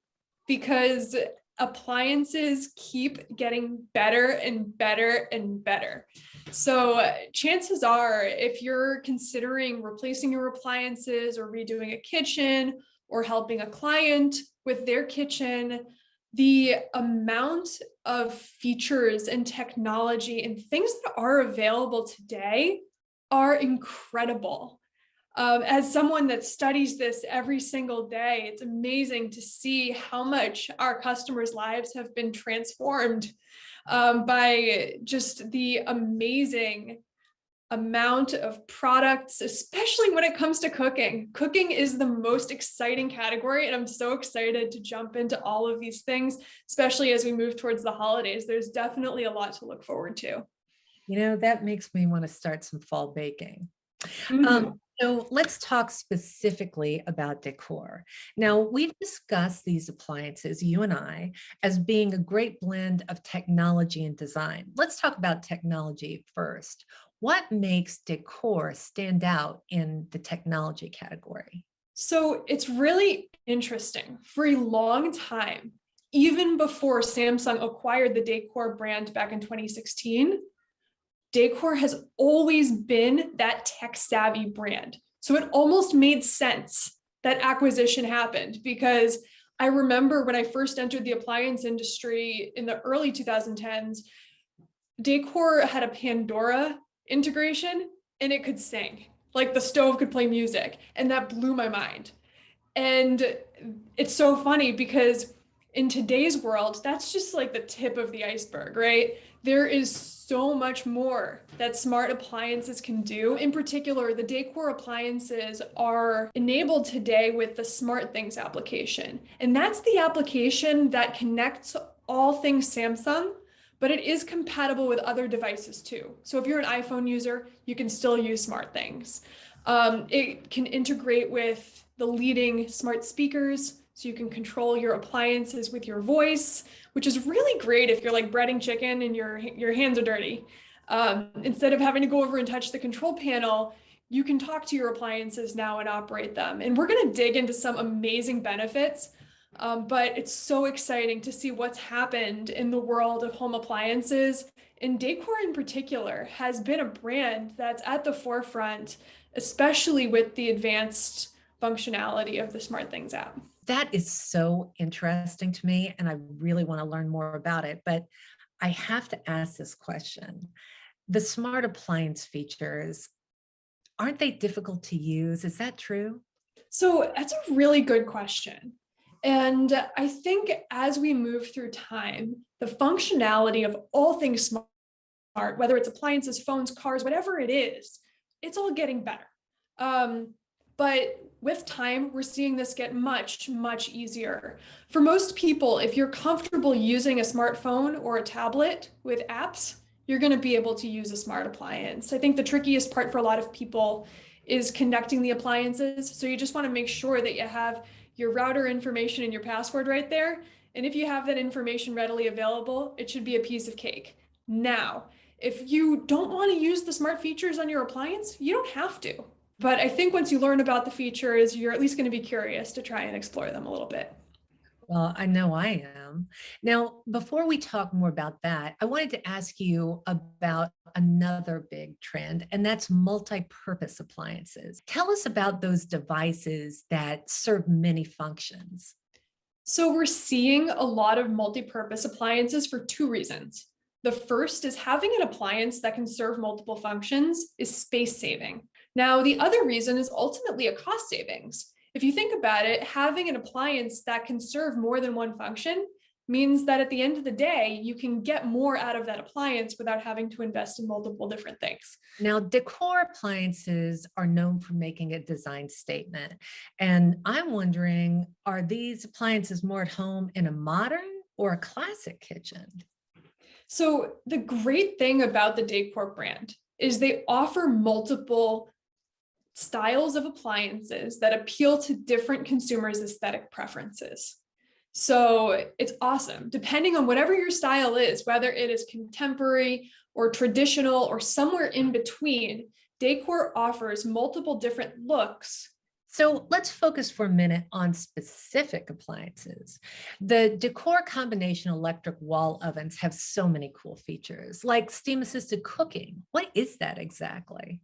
because appliances keep getting better and better and better. So chances are, if you're considering replacing your appliances or redoing a kitchen or helping a client with their kitchen, the amount of features and technology and things that are available today are incredible. As someone that studies this every single day, it's amazing to see how much our customers' lives have been transformed by just the amazing amount of products, especially when it comes to cooking. Cooking is the most exciting category, and I'm so excited to jump into all of these things, especially as we move towards the holidays. There's definitely a lot to look forward to. That makes me want to start some fall baking. Mhm. So let's talk specifically about Decor. Now, we've discussed these appliances, you and I, as being a great blend of technology and design. Let's talk about technology first. What makes Decor stand out in the technology category? So it's really interesting. For a long time, even before Samsung acquired the Dacor brand back in 2016, Decor has always been that tech-savvy brand. So it almost made sense that acquisition happened, because I remember when I first entered the appliance industry in the early 2010s, Decor had a Pandora integration and it could sing. Like the stove could play music, and that blew my mind. And it's so funny because in today's world, that's just like the tip of the iceberg, right? There is so much more that smart appliances can do. In particular, the Decor appliances are enabled today with the Smart Things application. And that's the application that connects all things Samsung, but it is compatible with other devices too. So if you're an iPhone user, you can still use Smart Things. It can integrate with the leading smart speakers, so you can control your appliances with your voice, which is really great if you're like breading chicken and your hands are dirty. Instead of having to go over and touch the control panel, you can talk to your appliances now and operate them. And we're going to dig into some amazing benefits, but it's so exciting to see what's happened in the world of home appliances. And Decor in particular has been a brand that's at the forefront, especially with the advanced functionality of the Smart Things app. That is so interesting to me, and I really want to learn more about it, but I have to ask this question. The smart appliance features, aren't they difficult to use? Is that true? So that's a really good question. And I think as we move through time, the functionality of all things smart, whether it's appliances, phones, cars, whatever it is, it's all getting better. But with time, we're seeing this get much, much easier. For most people, if you're comfortable using a smartphone or a tablet with apps, you're going to be able to use a smart appliance. I think the trickiest part for a lot of people is connecting the appliances. So you just want to make sure that you have your router information and your password right there. And if you have that information readily available, it should be a piece of cake. Now, if you don't want to use the smart features on your appliance, you don't have to. But I think once you learn about the features, you're at least going to be curious to try and explore them a little bit. Well, I know I am. Now, before we talk more about that, I wanted to ask you about another big trend, and that's multi-purpose appliances. Tell us about those devices that serve many functions. So we're seeing a lot of multi-purpose appliances for two reasons. The first is having an appliance that can serve multiple functions is space saving. Now, the other reason is ultimately a cost savings. If you think about it, having an appliance that can serve more than one function means that at the end of the day, you can get more out of that appliance without having to invest in multiple different things. Now, Decor appliances are known for making a design statement. And I'm wondering, are these appliances more at home in a modern or a classic kitchen? So the great thing about the Decor brand is they offer multiple styles of appliances that appeal to different consumers' aesthetic preferences. So it's awesome. Depending on whatever your style is, whether it is contemporary or traditional or somewhere in between, Decor offers multiple different looks So let's focus for a minute on specific appliances. The Decor combination electric wall ovens have so many cool features, like steam-assisted cooking. What is that exactly?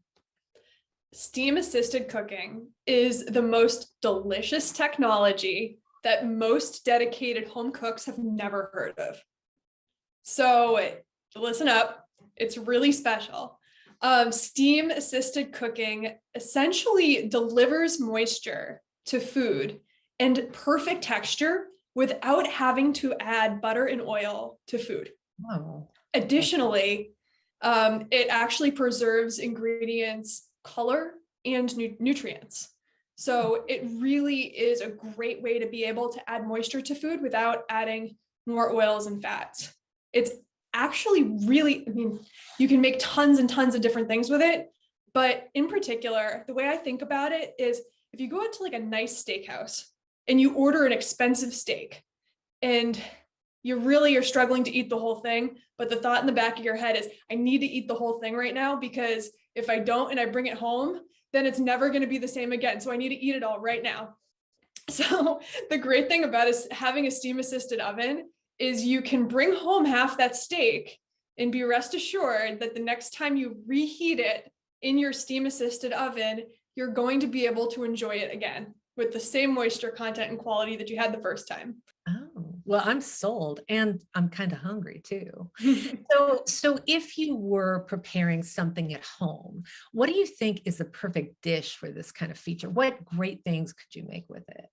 Steam-assisted cooking is the most delicious technology that most dedicated home cooks have never heard of. So listen up, it's really special. Steam-assisted cooking essentially delivers moisture to food and perfect texture without having to add butter and oil to food. Wow. Additionally, it actually preserves ingredients, color, and nutrients. So it really is a great way to be able to add moisture to food without adding more oils and fats. It's actually really, I mean, you can make tons and tons of different things with it, but in particular, the way I think about it is if you go out to like a nice steakhouse and you order an expensive steak and you really are struggling to eat the whole thing, but the thought in the back of your head is, I need to eat the whole thing right now because if I don't and I bring it home, then it's never going to be the same again. So I need to eat it all right now. So the great thing about having a steam assisted oven is you can bring home half that steak and be rest assured that the next time you reheat it in your steam assisted oven, you're going to be able to enjoy it again with the same moisture content and quality that you had the first time. Oh, well, I'm sold, and I'm kind of hungry too. So if you were preparing something at home, what do you think is the perfect dish for this kind of feature? What great things could you make with it?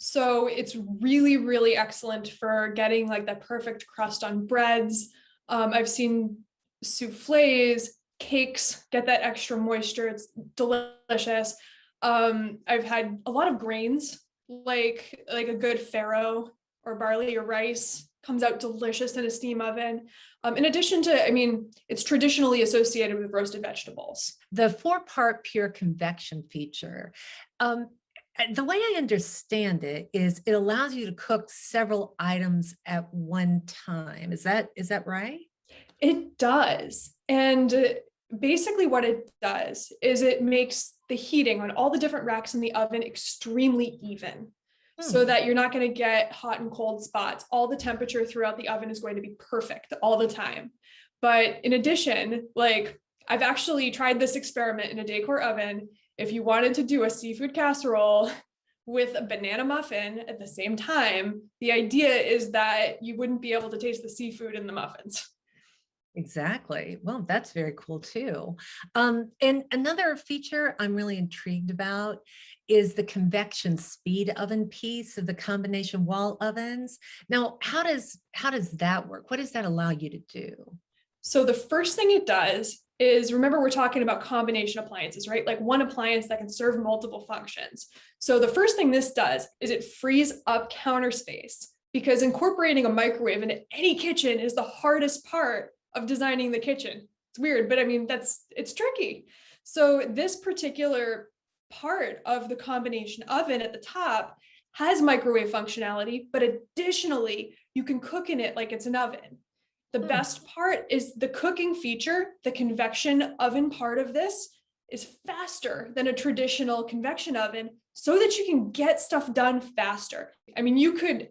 So it's really, really excellent for getting like that perfect crust on breads. I've seen soufflés, cakes, get that extra moisture. It's delicious. I've had a lot of grains, like a good farro or barley or rice comes out delicious in a steam oven. In addition to, I mean, it's traditionally associated with roasted vegetables. The 4-part pure convection feature. The way I understand it is it allows you to cook several items at one time. Is that right? It does. And basically what it does is it makes the heating on all the different racks in the oven extremely even so that you're not going to get hot and cold spots. All the temperature throughout the oven is going to be perfect all the time. But in addition, like I've actually tried this experiment in a Dacor oven. If you wanted to do a seafood casserole with a banana muffin at the same time, the idea is that you wouldn't be able to taste the seafood in the muffins. Exactly. Well, that's very cool too. And another feature I'm really intrigued about is the convection speed oven piece of the combination wall ovens. Now, how does that work? What does that allow you to do? So the first thing it does is, remember, we're talking about combination appliances, right? Like one appliance that can serve multiple functions. So the first thing this does is it frees up counter space, because incorporating a microwave into any kitchen is the hardest part of designing the kitchen. It's weird, but I mean, it's tricky. So this particular part of the combination oven at the top has microwave functionality, but additionally, you can cook in it like it's an oven. The best part is the cooking feature. The convection oven part of this is faster than a traditional convection oven so that you can get stuff done faster. I mean, you could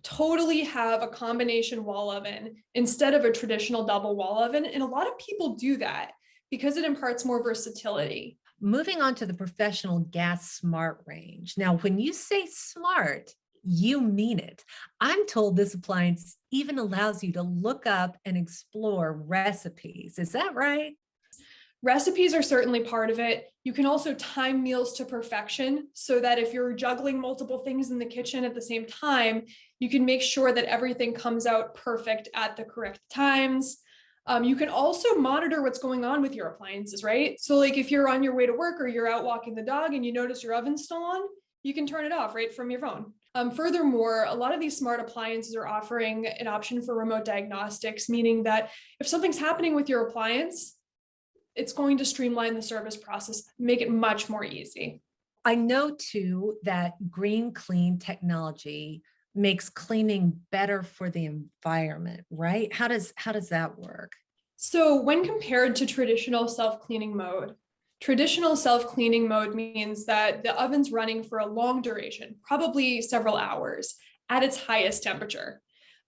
totally have a combination wall oven instead of a traditional double wall oven. And a lot of people do that because it imparts more versatility. Moving on to the professional gas smart range. Now, when you say smart, you mean it. I'm told this appliance even allows you to look up and explore recipes. Is that right? Recipes are certainly part of it. You can also time meals to perfection so that if you're juggling multiple things in the kitchen at the same time, you can make sure that everything comes out perfect at the correct times. You can also monitor what's going on with your appliances, right? So like if you're on your way to work or you're out walking the dog and you notice your oven's still on, you can turn it off right from your phone. Furthermore, a lot of these smart appliances are offering an option for remote diagnostics, meaning that if something's happening with your appliance, it's going to streamline the service process, make it much more easy. I know too that green clean technology makes cleaning better for the environment, right? How does that work? So when compared to traditional self-cleaning mode, Traditional self-cleaning mode means that the oven's running for a long duration, probably several hours, at its highest temperature.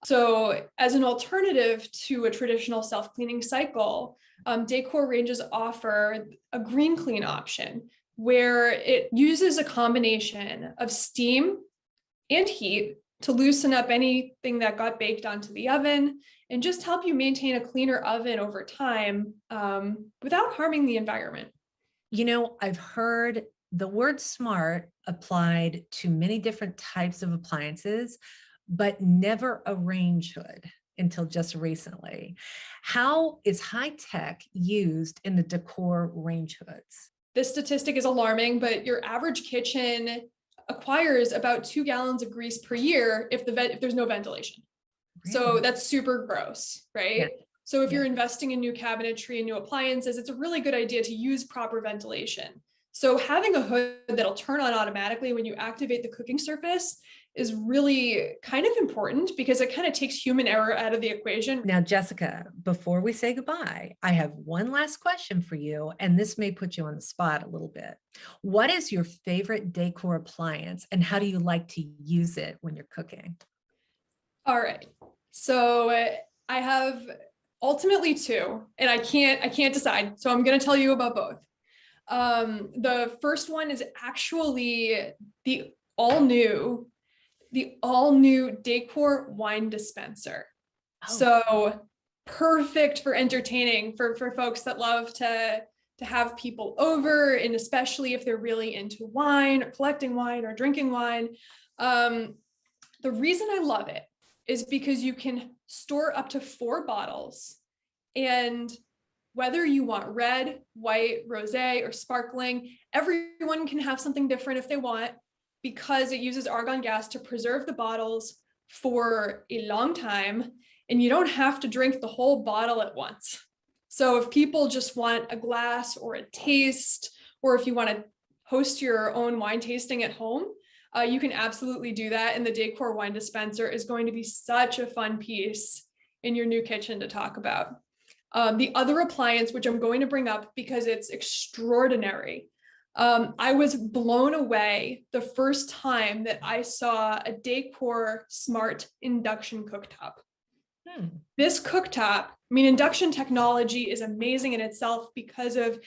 So as an alternative to a traditional self-cleaning cycle, Decor ranges offer a green clean option where it uses a combination of steam and heat to loosen up anything that got baked onto the oven and just help you maintain a cleaner oven over time without harming the environment. You know, I've heard the word smart applied to many different types of appliances, but never a range hood until just recently. How is high tech used in the Decor range hoods? This statistic is alarming, but your average kitchen acquires about 2 gallons of grease per year if there's no ventilation. So Really? that's super gross, right? Yeah. So if you're Yeah. investing in new cabinetry and new appliances, it's a really good idea to use proper ventilation. So having a hood that'll turn on automatically when you activate the cooking surface is really kind of important because it kind of takes human error out of the equation. Now, Jessica, before we say goodbye, I have one last question for you, and this may put you on the spot a little bit. What is your favorite Decor appliance, and how do you like to use it when you're cooking? All right. So I have ultimately two, and I can't decide. So I'm going to tell you about both. The first one is actually the all new Decor wine dispenser. Oh. So perfect for entertaining for folks that love to have people over, and especially if they're really into wine or collecting wine or drinking wine. The reason I love it is because you can store up to 4 bottles, and whether you want red, white, rosé, or sparkling, everyone can have something different if they want, because it uses argon gas to preserve the bottles for a long time, and you don't have to drink the whole bottle at once. So if people just want a glass or a taste, or if you want to host your own wine tasting at home, you can absolutely do that. And the Decor wine dispenser is going to be such a fun piece in your new kitchen to talk about. The other appliance, which I'm going to bring up because it's extraordinary. I was blown away the first time that I saw a Decor smart induction cooktop. This cooktop, I mean, induction technology is amazing in itself because of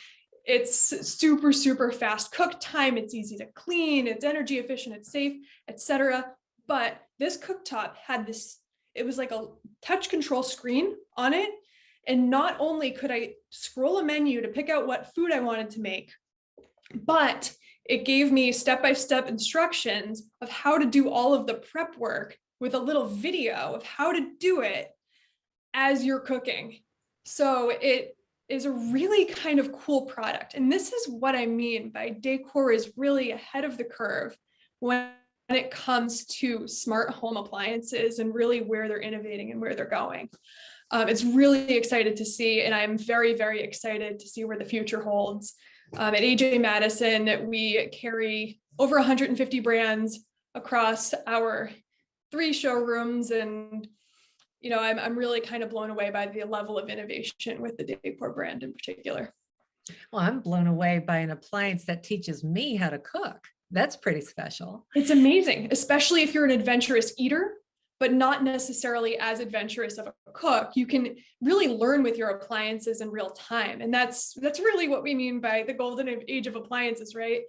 its super, super fast cook time. It's easy to clean, it's energy efficient, it's safe, etc. But this cooktop had this, it was like a touch control screen on it. And not only could I scroll a menu to pick out what food I wanted to make, but it gave me step-by-step instructions of how to do all of the prep work with a little video of how to do it as you're cooking. So it is a really kind of cool product. And this is what I mean by Decor is really ahead of the curve when it comes to smart home appliances and really where they're innovating and where they're going. It's really excited to see, and I'm very, very excited to see where the future holds. At AjMadison, we carry over 150 brands across our 3 showrooms, and you know, I'm really kind of blown away by the level of innovation with the Decor brand in particular. Well, I'm blown away by an appliance that teaches me how to cook. That's pretty special. It's amazing, especially if you're an adventurous eater, but not necessarily as adventurous of a cook. You can really learn with your appliances in real time. And that's really what we mean by the golden age of appliances, right?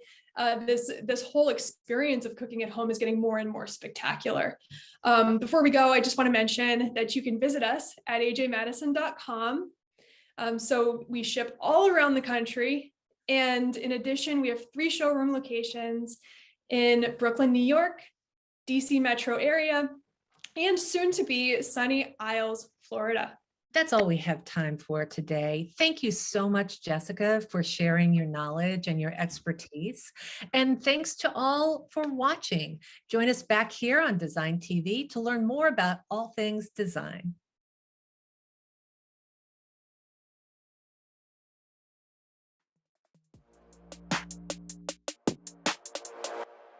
This whole experience of cooking at home is getting more and more spectacular. Before we go, I just want to mention that you can visit us at AjMadison.com. So we ship all around the country. And in addition, we have 3 showroom locations in Brooklyn, New York, DC metro area, and soon to be Sunny Isles, Florida. That's all we have time for today. Thank you so much, Jessica, for sharing your knowledge and your expertise. And thanks to all for watching. Join us back here on Design TV to learn more about all things design.